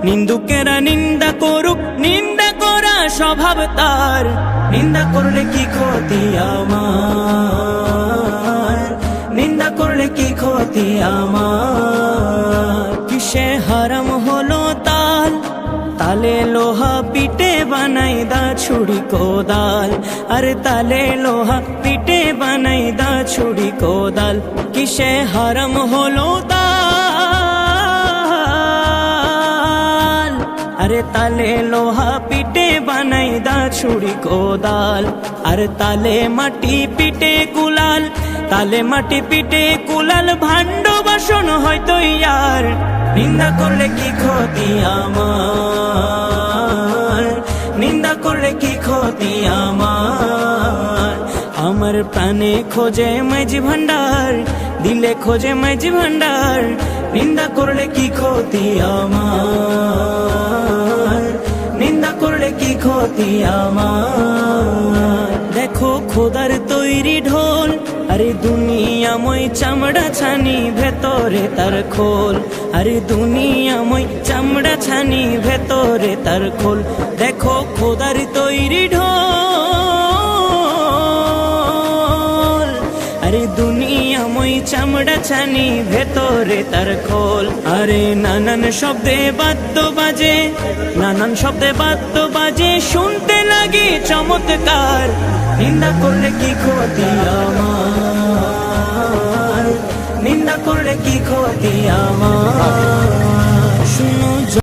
নিন্দুকেরা নিন্দা করুক, নিন্দা করা স্বভাব তার। নিন্দা করলে কি ক্ষতি আমার, নিন্দা করলে কি ক্ষতি আমার। কিসে হারাম হলো তাল, তালে লোহা পিটে বানাই দা ছুরি কোদাল। আরে তালে লোহা পিটে বানাই দা ছুরি কোদাল। কিসে হারাম হলো তাল, আরে তালে লোহা পিটে বানাই দা ছুরি কোদাল। আর তালে মাটি পিটে কুলাল, তালে মাটি পিটে কুলাল। ভাণ্ড বাসন হয়তো ইয়ার, নিন্দা করলে কি ক্ষতি আমার, নিন্দা করলে কি ক্ষতি আমার। আমার প্রাণে খোঁজে মাঝি ভান্ডার, দিলে খোঁজে মাঝি ভান্ডার। নিন্দা করলে কি ক্ষতি আমার, নিন্দা করলে কি ক্ষতি আমার। দেখো খোদার তৈরি ঢোল, আরে দুনিয়াময় চামড়া ছানি ভেতরে তার খোল। আরে দুনিয়াময় চামড়া ছানি ভেতরে তার খোল। দেখো খোদার তৈরি ঢোল, আরে দুনিয়াময় চামড়া ছানি ভেতরে তার খোল। আরে নানান শব্দে বাদ্য বাজে, নানান শব্দে বাদ্য বাজে, শুনতে লাগে চমৎকার। নিন্দা করলে কি ক্ষতি আমার, নিন্দা করলে কি ক্ষতি আমার।